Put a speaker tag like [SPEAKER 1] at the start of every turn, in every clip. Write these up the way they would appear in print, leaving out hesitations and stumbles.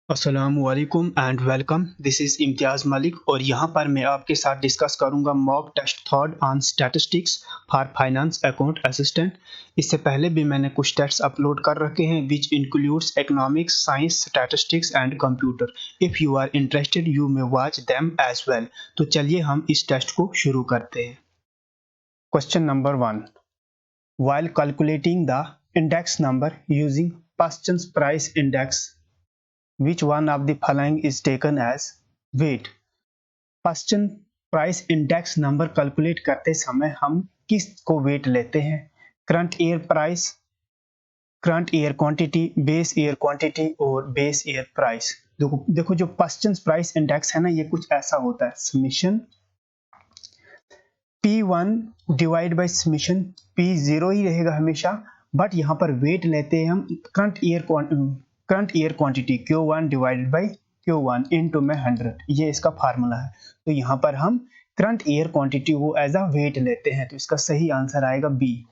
[SPEAKER 1] अस्सलामुअलैकुम and welcome. This is Imtiaz Malik और यहाँ पर मैं आपके साथ डिस्कस करूँगा mock test third on statistics for finance account assistant. इससे पहले भी मैंने कुछ टेस्ट अपलोड कर रखे हैं which includes economics, science, statistics and computer. If you are interested you may watch them as well. तो चलिए हम इस टेस्ट को शुरू करते हैं। Question number 1, while calculating the index number using Paschen's price index, which one of the following is taken as weight? Paschen price index number calculate करते समय हम किस को वेट लेते हैं? Current year price, current year quantity, base year quantity और base year price. देखो जो Paschen's प्राइस इंडेक्स है ना, ये कुछ ऐसा होता है, summation P1 divide by summation P0 ही रहेगा हमेशा, बट यहाँ पर वेट लेते हैं हम current year quantity Q1 divided by Q1 into में 100, ये इसका फार्मूला है। तो यहाँ पर हम करंट ईयर क्वांटिटी को एज अ वेट लेते हैं, तो इसका सही आंसर आएगा बी,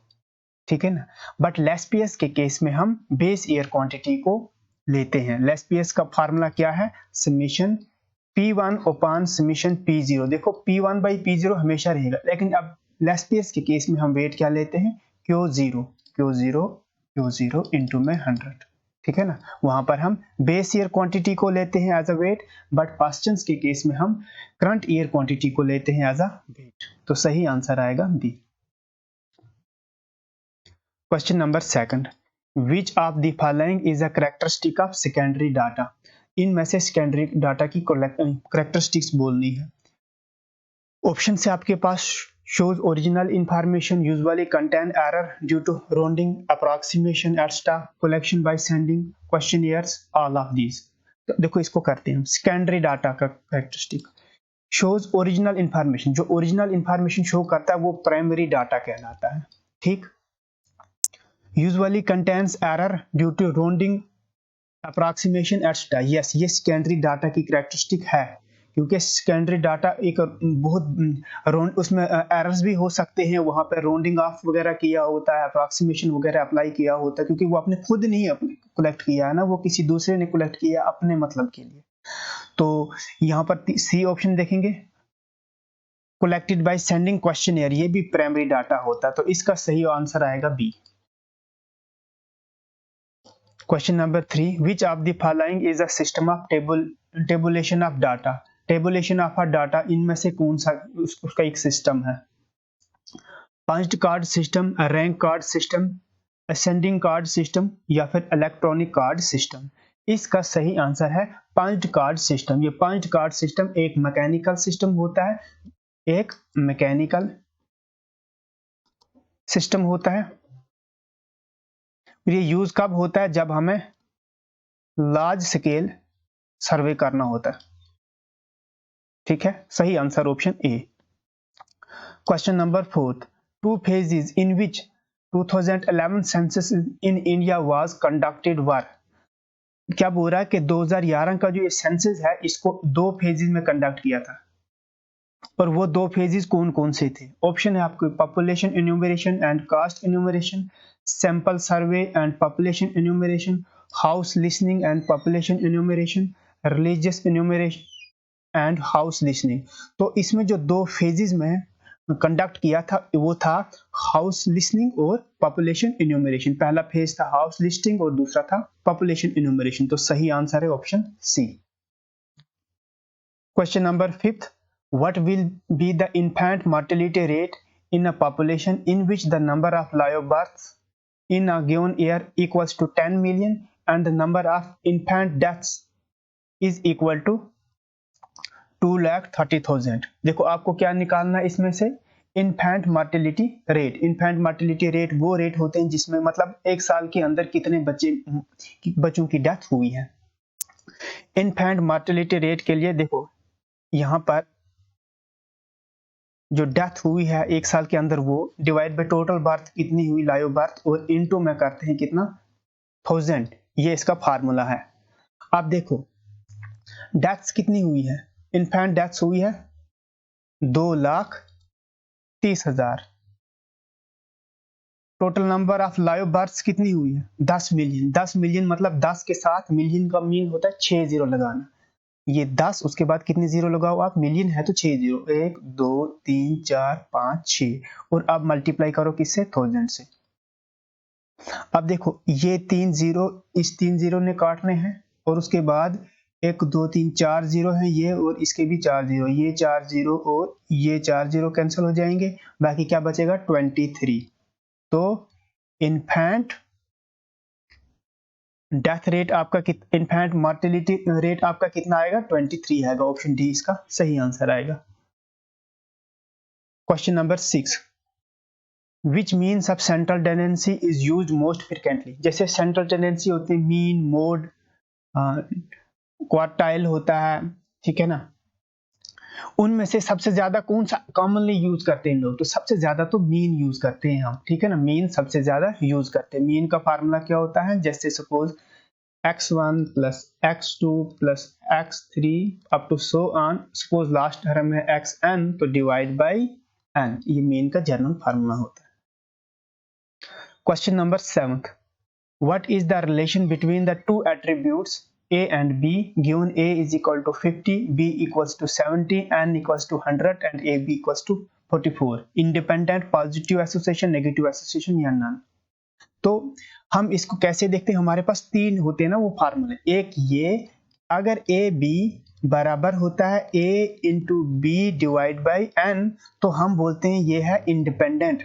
[SPEAKER 1] ठीक है ना। बट लेस पीएस के केस में हम बेस ईयर क्वांटिटी को लेते हैं। लेस पीएस का फार्मूला क्या है? Summation P1 upon summation P0। देखो P1 बाई P0 हमेशा रहेगा, लेकिन अब लेस पीएस के केस में हम वेट क्या लेते हैं? Q0 इनटू में 100, ठीक है ना। वहां पर हम बेस ईयर क्वांटिटी को लेते हैं एज अ वेट, बट पास्चन्स के केस में हम करंट ईयर क्वांटिटी को लेते हैं एज अ वेट। तो सही आंसर आएगा B. Question number 2, which of the following is a characteristic of secondary data? इनमें से सेकेंडरी डाटा की कैरेक्टरिस्टिक्स बोलनी है। ऑप्शन से आपके पास shows original information usually contain error due to rounding, approximation, etc., collection by sending questionnaires, all of these। तो देखो इसको करते हैं, सेकेंडरी डाटा का कैरेक्टरिस्टिक shows original information, जो ओरिजिनल इंफॉर्मेशन शो करता है वो प्राइमरी डाटा कहलाता है, ठीक। Usually contains error due to rounding, approximation etcetera, yes ये सेकेंडरी डाटा की कैरेक्टरिस्टिक है, क्योंकि सेकेंडरी डाटा एक बहुत राउंड, उसमें एरर्स भी हो सकते हैं, वहां पर राउंडिंग ऑफ वगैरह किया होता है, अप्रॉक्सीमेशन वगैरह अप्लाई किया होता है, क्योंकि वो आपने खुद नहीं कलेक्ट किया है ना, वो किसी दूसरे ने कलेक्ट किया अपने मतलब के लिए। तो यहाँ पर सी ऑप्शन देखेंगे, कलेक्टेड बाय सेंडिंग क्वेश्चनएयर, ये भी प्राइमरी डाटा होता है, तो इसका सही आंसर आएगा B. Question number 3, which of the following is a system of tabulation of data? Tabulation of data इनमें से कौन सा उसका एक सिस्टम है? Punched card system, rank card system, ascending card system या फिर इलेक्ट्रॉनिक कार्ड सिस्टम? इसका सही आंसर है पंच्ड कार्ड सिस्टम। ये पंच्ड कार्ड सिस्टम एक मैकेनिकल सिस्टम होता है, एक मैकेनिकल सिस्टम होता है। ये यूज कब होता है? जब हमें लार्ज स्केल सर्वे करना होता है, ठीक है। सही answer option A. Question number 4, two phases in which 2011 census in India was conducted were? क्या बोल रहा है कि 2011 का जो ये सेंसस है इसको दो फेजेस में कंडक्ट किया था, और वो दो फेजेस कौन कौन से थे? ऑप्शन है आपको, population enumeration and caste enumeration, sample survey and population enumeration, house listening and population enumeration, religious enumeration and house listening. तो इसमें जो दो फेजेस में कंडक्ट किया था वो था हाउस लिसनिंग और पॉपुलेशन इन्यूमरेशन। पहला फेज था हाउस लिस्टिंग और दूसरा था पॉपुलेशन इन्यूमरेशन। तो सही आंसर है option C. Question number 5, what will be the infant mortality rate in a population in which the number of live births in a given year equals to 10 million and the number of infant deaths is equal to 2,30,000? देखो आपको क्या निकालना है इसमें से? Infant mortality rate. Infant mortality rate वो rate होते हैं जिसमें मतलब एक साल के अंदर कितने बच्चों की डेथ हुई है। इन्फेंट मार्टिलिटी रेट के लिए देखो यहाँ पर जो डेथ हुई है एक साल के अंदर वो डिवाइड बाय टोटल बर्थ कितनी हुई, लाइव बर्थ, और इनटू में करते हैं कितना, 1000। ये इसका फार्मूला है। अब देखो डेथ्स कितनी हुई है, इन्फेंट डेथ्स हुई है 2,30,000। Total number of live births कितनी हुई है? 10 मिलियन। 10 मिलियन मतलब 10 के साथ मिलियन का मीन होता है 6 जीरो लगाना। ये 10 उसके बाद कितने जीरो लगाओ आप? मिलियन है तो 6 जीरो, 1 2 3 4 5 6, और अब मल्टीप्लाई करो किससे? 1000 से। अब देखो ये 3 जीरो इस 3 जीरो ने काटने हैं, और उसके बाद 1 2 3 4 जीरो है ये, और इसके भी 4 जीरो, ये 4 जीरो और ये 4 जीरो कैंसिल हो जाएंगे, बाकी क्या बचेगा? 23। तो इन्फेंट डेथ रेट आपका इन्फेंट मॉर्टेलिटी रेट आपका कितना आएगा? 23 आएगा। ऑप्शन डी इसका सही आंसर आएगा। Question number 6, which means of central tendency is used most frequently. जैसे सेंट्रल टेंडेंसी होते हैं, मीन, मोड, क्वार्टाइल होता है, ठीक है ना, उनमें से सबसे ज्यादा कौन सा कॉमनली यूज करते हैं लोग? तो सबसे ज्यादा तो मीन यूज करते हैं हम, ठीक है ना, मीन सबसे ज्यादा यूज करते हैं। मीन का फार्मूला क्या होता है? जैसे suppose x1 plus x2 plus x3 up to so on, suppose last term है xn, तो डिवाइड बाई n, ये मीन का जनरल फार्मूला होता है। Question number 7, what is the relation between the two attributes a and b given a is equal to 50, b equals to 70, n equals to 100 and ab equals to 44? independent, positive association, negative association या none? तो हम इसको कैसे देखते हैं? हमारे पास तीन होते हैं ना वो फार्मूले। एक ये, अगर ए बी बराबर होता है a into B divide by n, तो हम बोलते हैं ये है इंडिपेंडेंट,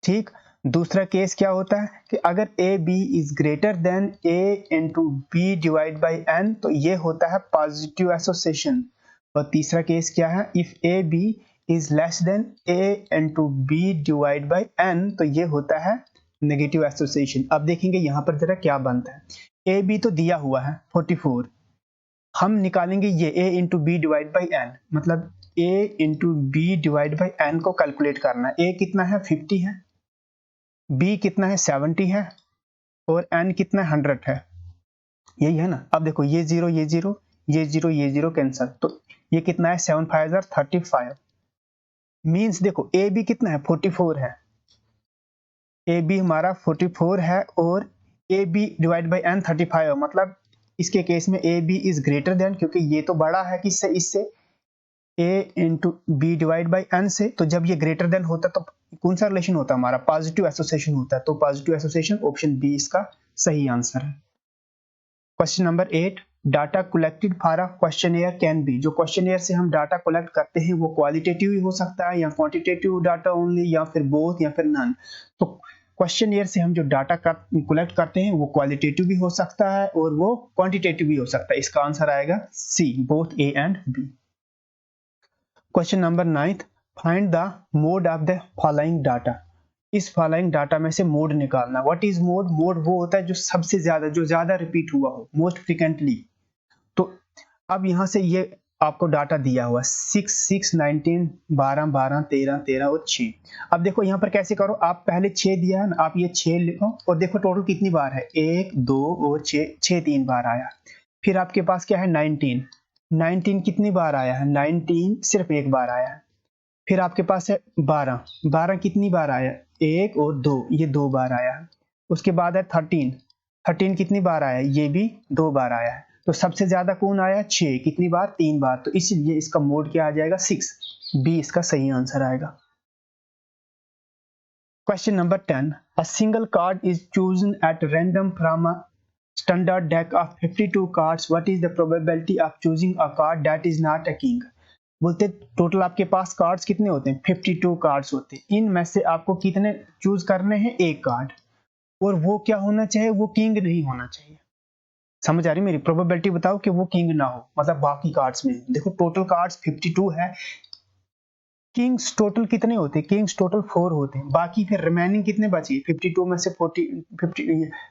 [SPEAKER 1] ठीक। दूसरा केस क्या होता है कि अगर A B is greater than a into B divide by n, तो ये होता है पॉजिटिव एसोसिएशन। और तीसरा केस क्या है? If A B is less than a into B divide by n, तो ये होता है नेगेटिव एसोसिएशन। अब देखेंगे यहाँ पर जरा क्या बनता है। ए बी तो दिया हुआ है 44, हम निकालेंगे ये a into B divide by n, मतलब a into B divide by n को कैलकुलेट करना है। a कितना है? 50 है, b कितना है? 70 है, और n कितना है? 100 है, यही है ना। अब देखो ये जीरो ये जीरो ये जीरो ये जीरो कैंसिल, तो ये कितना है? 7 5 35। मींस देखो ए बी कितना है? 44 है, ए बी हमारा 44 है, और A B divide by N 35 है, मतलब इसके केस में A B is greater than, क्योंकि ये तो बड़ा है किससे? इससे, A into B divide by N से। तो जब ये ग्रेटर देन होता है तो कौन सा रिलेशन होता है हमारा? पॉजिटिव एसोसिएशन होता है। तो पॉजिटिव एसोसिएशन, ऑप्शन बी इसका सही आंसर है। Question number 8, data collected for a questionnaire can be. जो क्वेश्चनियर से हम डाटा कलेक्ट करते हैं वो क्वालिटेटिव ही हो सकता है, या क्वांटिटेटिव डाटा ओनली, या फिर बोथ, या फिर नन। तो क्वेश्चनियर से हम जो डाटा कलेक्ट करते हैं वो क्वालिटेटिव भी हो सकता है और वो क्वांटिटेटिव भी हो सकता है। इसका आंसर आएगा C, both A and B. Question number 9, find the mode of the following data. इस फॉलोइंग डाटा में से मोड निकालना। What is mode? मोड वो होता है जो सबसे ज्यादा, जो ज्यादा रिपीट हुआ हो, मोस्ट फ्रिक्वेंटली। तो अब यहां से ये आपको डाटा दिया हुआ 6 6 19 12 12 13 13 और 6। अब देखो यहाँ पर कैसे करो, आप पहले 6 दिया है ना, आप ये 6 लिखो और देखो टोटल कितनी बार है, 1 2 और 6, 6 3 बार आया। फिर आपके पास क्या है? 19, 19 कितनी बार आया है? 19 सिर्फ एक बार आया है। फिर आपके पास है 12, 12 कितनी बार आया? 1 और 2, ये 2 बार आया है। उसके बाद है 13, 13 कितनी बार आया? ये भी 2 बार आया है। तो सबसे ज्यादा कौन आया? 6, कितनी बार? 3 बार। तो इसलिए इसका मोड क्या आ जाएगा? 6, बी इसका सही आंसर आएगा। Question number 10, a single card is chosen at random from a standard deck of 52 cards, what is the probability of choosing a card that is not a king. बोलते total आपके पास cards कितने होते हैं? 52 cards होते हैं। इनमें से आपको कितने चूज करने हैं? एक कार्ड, और वो क्या होना चाहिए? वो किंग नहीं होना चाहिए। समझ आ रही मेरी? प्रोबेबिलिटी बताओ कि वो किंग ना हो, मतलब बाकी कार्ड्स में। देखो टोटल कार्ड्स 52 है, किंग्स टोटल कितने होते हैं? किंग्स टोटल 4 होते हैं, बाकी फिर रिमेनिंग कितने बचे? 52 में से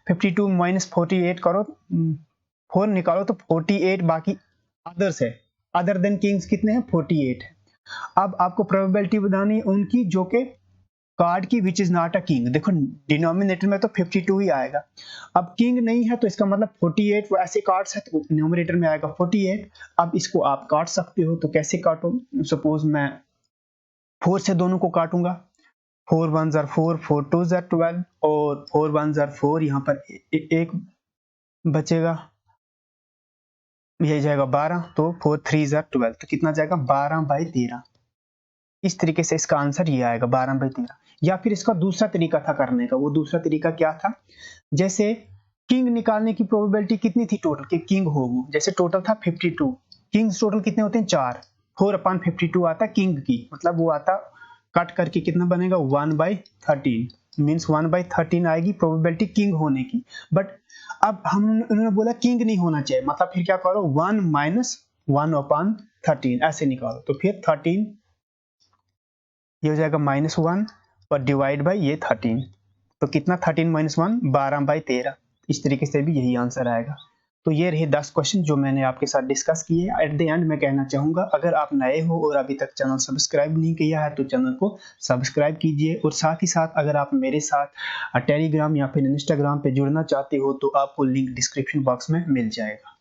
[SPEAKER 1] 52 माइनस 48 करो, 4 निकालो तो 48, बाकी अदर्स है, अदर देन किंग्स कितने हैं? 48 है। अब आपको प्रोबेबिलिटी बतानी है उनकी जो कि कार्ड की which is not a king. देखो डिनोमिनेटर में तो 52 ही आएगा, अब किंग नहीं है तो इसका मतलब 48 वो ऐसे कार्ड्स है तो न्यूमरेटर में आएगा 48। अब इसको आप काट सकते हो, तो कैसे काटो? सपोज मैं 4 से दोनों को काटूंगा, 4 1 are 4, 4 2 are 12 और 4 1 are 4, यहाँ पर एक बचेगा, ये जाएगा 12, तो 4 3 are 12, तो कितना जाएगा 12/13। इस तरीके से इसका आंसर ये आएगा 12/13। या फिर इसका दूसरा तरीका था करने का, वो दूसरा तरीका क्या था, जैसे किंग निकालने की प्रोबेबिलिटी कितनी थी टोटल कि किंग हो, जैसे टोटल था 52, किंग्स टोटल कितने होते हैं 4, 4/52 आता किंग की, मतलब वो आता कट करके कितना बनेगा 1/13, मींस 1/13 आएगी प्रोबेबिलिटी किंग होने की। बट अब हम उन्होंने बोला किंग नहीं होना चाहिए, मतलब फिर क्या करो 1 - 1/13 ऐसे निकालो, तो फिर 13 ये हो जाएगा -1 और डिवाइड बाई ये 13, तो कितना 13 - 1 12/13। इस तरीके से भी यही आंसर आएगा। तो ये रहे 10 क्वेश्चन जो मैंने आपके साथ डिस्कस किए। एट द एंड मैं कहना चाहूंगा, अगर आप नए हो और अभी तक चैनल सब्सक्राइब नहीं किया है तो चैनल को सब्सक्राइब कीजिए, और साथ ही साथ अगर आप मेरे साथ टेलीग्राम या फिर इंस्टाग्राम पे जुड़ना चाहते हो तो आपको लिंक डिस्क्रिप्शन बॉक्स में मिल जाएगा।